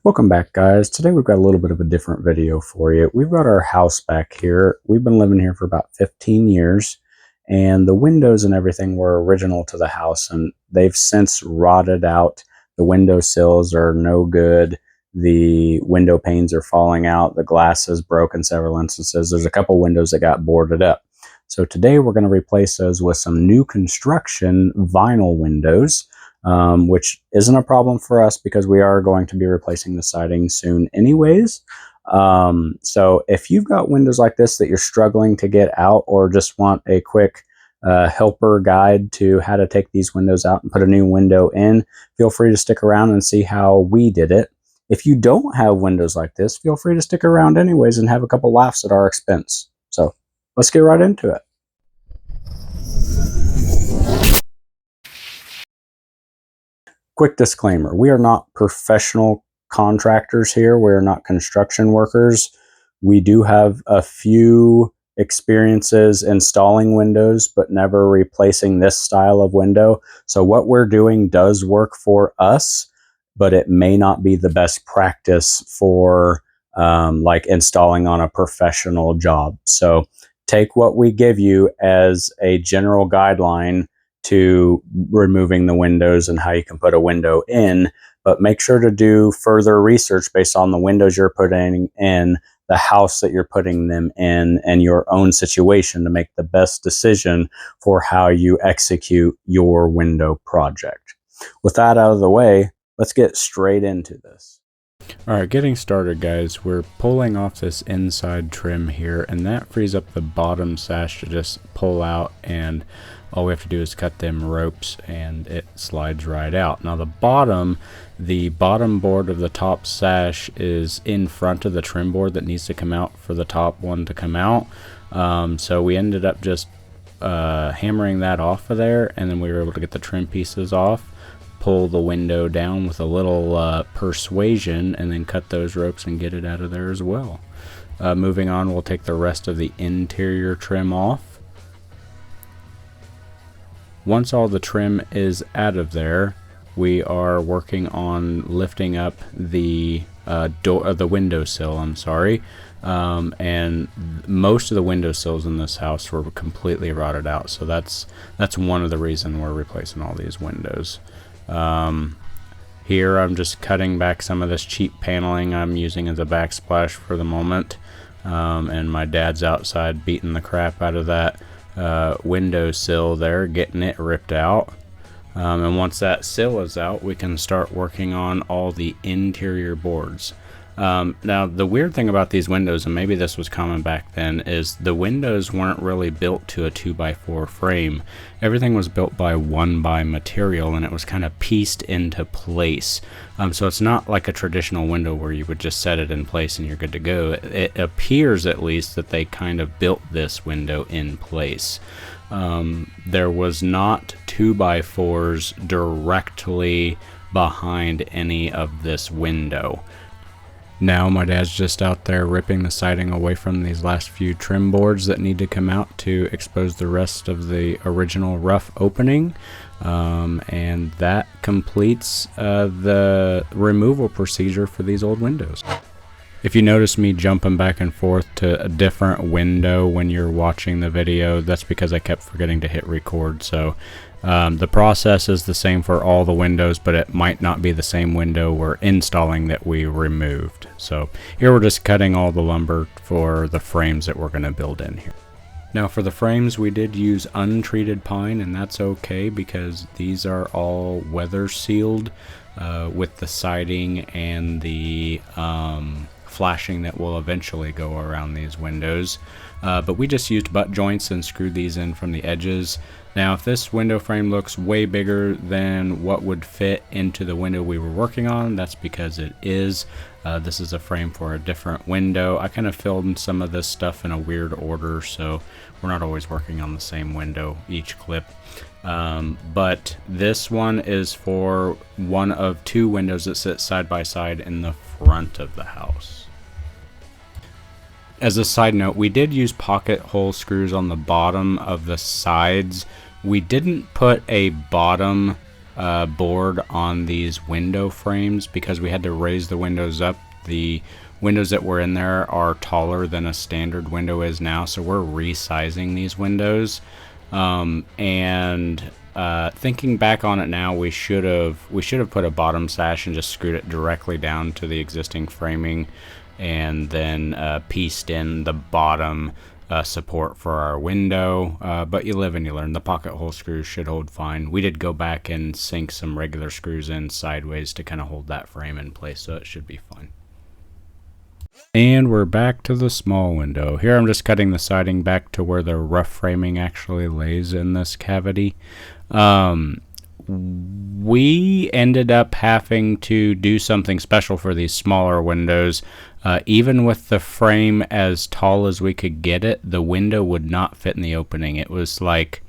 Welcome back, guys. Today we've got a little bit of a different video for you. We've got our house back here. We've been living here for about 15 years, and the windows and everything were original to the house, and they've since rotted out. The window sills are no good. The window panes are falling out. The glass is broken in several instances. There's a couple windows that got boarded up. So today we're going to replace those with some new construction vinyl windows. Which isn't a problem for us because we are going to be replacing the siding soon anyways. So if you've got windows like this that you're struggling to get out, or just want a quick helper guide to how to take these windows out and put a new window in, feel free to stick around and see how we did it. If you don't have windows like this, feel free to stick around anyways and have a couple laughs at our expense. So let's get right into it. Quick disclaimer, we are not professional contractors here. We're not construction workers. We do have a few experiences installing windows, but never replacing this style of window. So what we're doing does work for us, but it may not be the best practice for like installing on a professional job. So take what we give you as a general guideline to removing the windows and how you can put a window in, but make sure to do further research based on the windows you're putting in, the house that you're putting them in, and your own situation to make the best decision for how you execute your window project. With that out of the way, let's get straight into this. Alright, getting started, guys. We're pulling off this inside trim here, and that frees up the bottom sash to just pull out, and all we have to do is cut them ropes and it slides right out. Now the bottom board of the top sash is in front of the trim board that needs to come out for the top one to come out. So we ended up just hammering that off of there, and then we were able to get the trim pieces off, pull the window down with a little persuasion, and then cut those ropes and get it out of there as well. Moving on, we'll take the rest of the interior trim off. Once all the trim is out of there, we are working on lifting up the windowsill, and most of the windowsills in this house were completely rotted out, so that's one of the reasons we're replacing all these windows. Here I'm just cutting back some of this cheap paneling I'm using as a backsplash for the moment, and my dad's outside beating the crap out of that windowsill there, getting it ripped out. And once that sill is out, we can start working on all the interior boards. Now the weird thing about these windows, and maybe this was common back then, is the windows weren't really built to a 2x4 frame. Everything was built by 1x material, and it was kind of pieced into place. So it's not like a traditional window where you would just set it in place and you're good to go. It appears, at least, that they kind of built this window in place. There was not 2x4s directly behind any of this window. Now my dad's just out there ripping the siding away from these last few trim boards that need to come out to expose the rest of the original rough opening, and that completes the removal procedure for these old windows. If you notice me jumping back and forth to a different window when you're watching the video, that's because I kept forgetting to hit record. So the process is the same for all the windows, but it might not be the same window we're installing that we removed. So here we're just cutting all the lumber for the frames that we're going to build in here. Now for the frames, we did use untreated pine, and that's okay because these are all weather sealed with the siding and the flashing that will eventually go around these windows. But we just used butt joints and screwed these in from the edges. Now if this window frame looks way bigger than what would fit into the window we were working on, that's because it is. This is a frame for a different window. I kind of filmed some of this stuff in a weird order, so we're not always working on the same window each clip. But this one is for one of two windows that sit side by side in the front of the house. As a side note, we did use pocket hole screws on the bottom of the sides. We didn't put a bottom board on these window frames because we had to raise the windows up. The windows that were in there are taller than a standard window is now, so we're resizing these windows. Thinking back on it now, we should have put a bottom sash and just screwed it directly down to the existing framing, and then pieced in the bottom support for our window. But you live and you learn. The pocket hole screws should hold fine. We did go back and sink some regular screws in sideways to kind of hold that frame in place, so it should be fine. And we're back to the small window. Here I'm just cutting the siding back to where the rough framing actually lays in this cavity. We ended up having to do something special for these smaller windows. Even with the frame as tall as we could get it, the window would not fit in the opening. It was like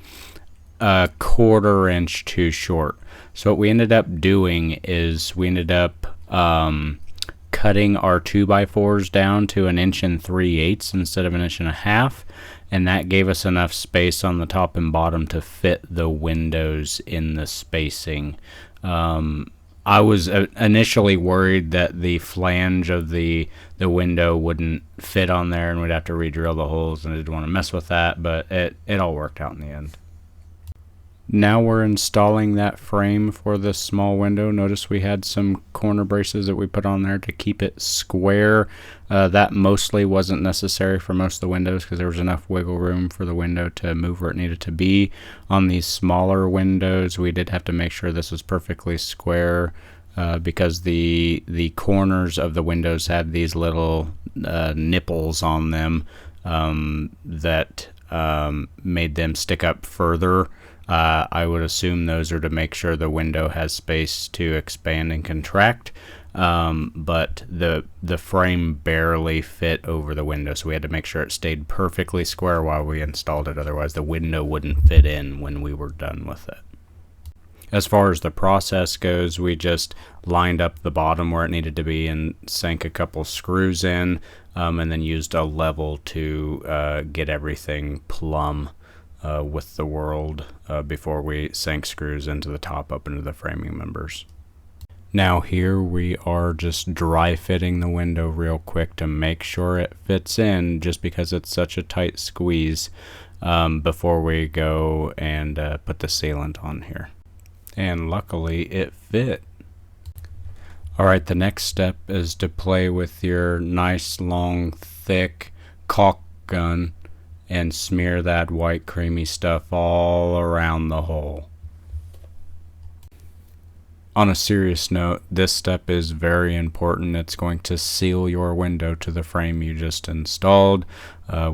a 1/4 inch too short. So what we ended up doing is we ended up cutting our 2x4s down to 1 3/8 instead of 1.5 inches, and that gave us enough space on the top and bottom to fit the windows in the spacing. I was initially worried that the flange of the window wouldn't fit on there and we'd have to re-drill the holes, and I didn't want to mess with that, but it all worked out in the end. Now we're installing that frame for this small window. Notice we had some corner braces that we put on there to keep it square. That mostly wasn't necessary for most of the windows because there was enough wiggle room for the window to move where it needed to be. On these smaller windows, we did have to make sure this was perfectly square because the corners of the windows had these little nipples on them that made them stick up further. I would assume those are to make sure the window has space to expand and contract, but the frame barely fit over the window, so we had to make sure it stayed perfectly square while we installed it. Otherwise the window wouldn't fit in when we were done with it. As far as the process goes, we just lined up the bottom where it needed to be and sank a couple screws in, and then used a level to get everything plumb with the world before we sank screws into the top up into the framing members. Now here we are just dry fitting the window real quick to make sure it fits in, just because it's such a tight squeeze, before we go and put the sealant on here. And luckily it fit. Alright, the next step is to play with your nice long thick caulk gun and smear that white creamy stuff all around the hole. On a serious note, this step is very important. It's going to seal your window to the frame you just installed.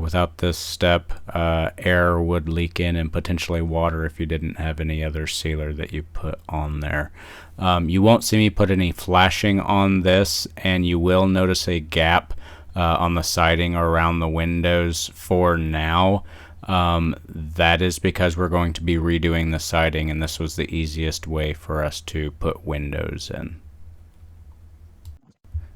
Without this step, air would leak in and potentially water if you didn't have any other sealer that you put on there. You won't see me put any flashing on this, and you will notice a gap on the siding around the windows for now. That is because we're going to be redoing the siding, and this was the easiest way for us to put windows in.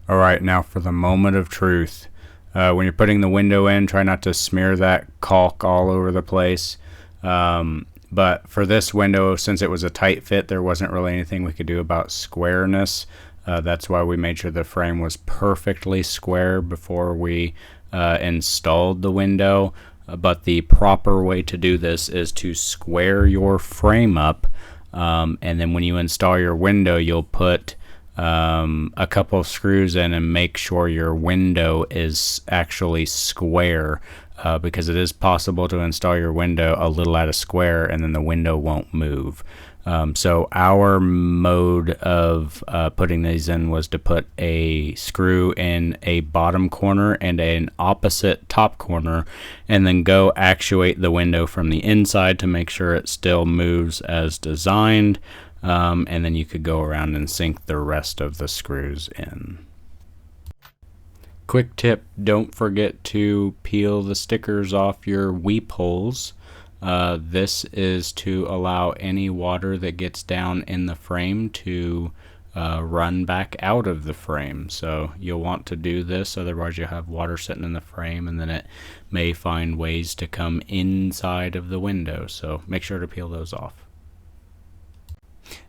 Alright, now for the moment of truth. When you're putting the window in, try not to smear that caulk all over the place. But for this window, since it was a tight fit, there wasn't really anything we could do about squareness. That's why we made sure the frame was perfectly square before we installed the window. But the proper way to do this is to square your frame up, and then when you install your window, you'll put a couple of screws in and make sure your window is actually square, because it is possible to install your window a little out of square and then the window won't move. So our mode of putting these in was to put a screw in a bottom corner and an opposite top corner, and then go actuate the window from the inside to make sure it still moves as designed, and then you could go around and sink the rest of the screws in. Quick tip, don't forget to peel the stickers off your weep holes. This is to allow any water that gets down in the frame to run back out of the frame. So you'll want to do this, otherwise you'll have water sitting in the frame and then it may find ways to come inside of the window. So make sure to peel those off.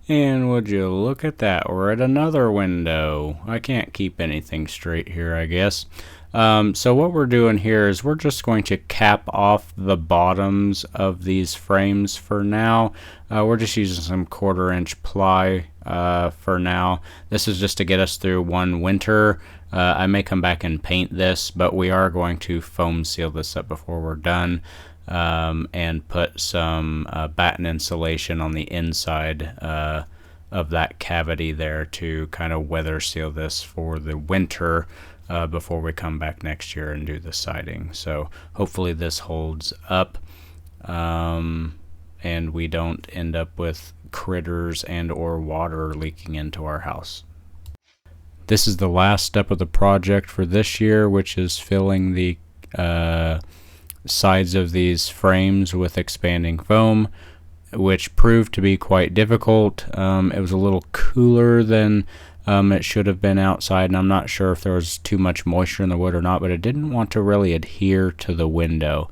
And would you look at that, we're at another window. I can't keep anything straight here, I guess. So what we're doing here is we're just going to cap off the bottoms of these frames for now. We're just using some 1/4-inch ply for now. This is just to get us through one winter. I may come back and paint this, but we are going to foam seal this up before we're done, and put some batten insulation on the inside of that cavity there to kind of weather seal this for the winter. Before we come back next year and do the siding. So hopefully this holds up, and we don't end up with critters and or water leaking into our house. This is the last step of the project for this year, which is filling the sides of these frames with expanding foam, which proved to be quite difficult. It was a little cooler than it should have been outside, and I'm not sure if there was too much moisture in the wood or not, but it didn't want to really adhere to the window.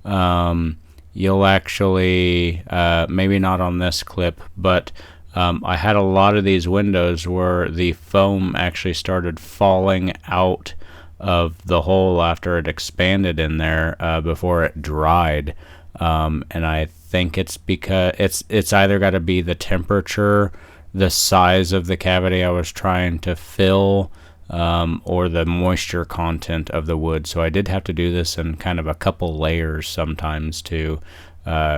You'll actually, maybe not on this clip, but I had a lot of these windows where the foam actually started falling out of the hole after it expanded in there before it dried. And I think it's because it's either got to be the temperature, the size of the cavity I was trying to fill, or the moisture content of the wood. So I did have to do this in kind of a couple layers sometimes to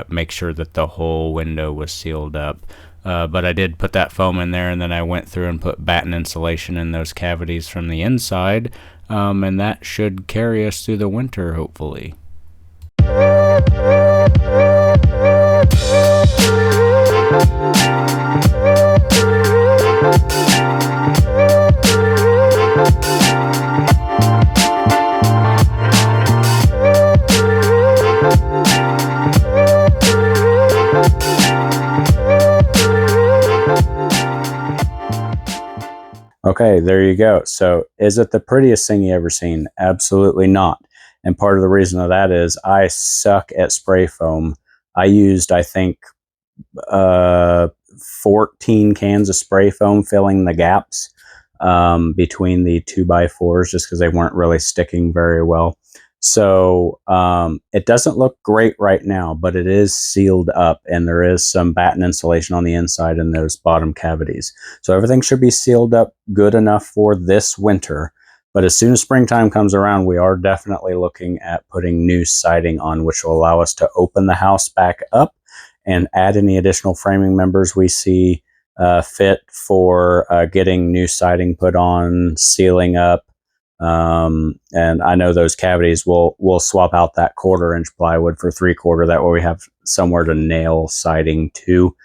make sure that the whole window was sealed up. But I did put that foam in there, and then I went through and put batten insulation in those cavities from the inside, and that should carry us through the winter, hopefully. Okay, there you go. So is it the prettiest thing you ever seen? Absolutely not. And part of the reason of that is I suck at spray foam. I used, I think, 14 cans of spray foam filling the gaps between the 2x4s just because they weren't really sticking very well. So it doesn't look great right now, but it is sealed up, and there is some batten insulation on the inside in those bottom cavities. So everything should be sealed up good enough for this winter. But as soon as springtime comes around, we are definitely looking at putting new siding on, which will allow us to open the house back up and add any additional framing members we see fit for getting new siding put on, sealing up. And I know those cavities we'll swap out that 1/4-inch plywood for 3/4. That way we have somewhere to nail siding to.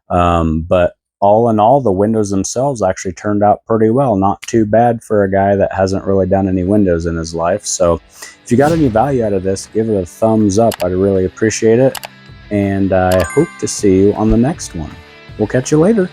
But all in all, the windows themselves actually turned out pretty well. Not too bad for a guy that hasn't really done any windows in his life. So if you got any value out of this, give it a thumbs up. I'd really appreciate it. And I hope to see you on the next one. We'll catch you later.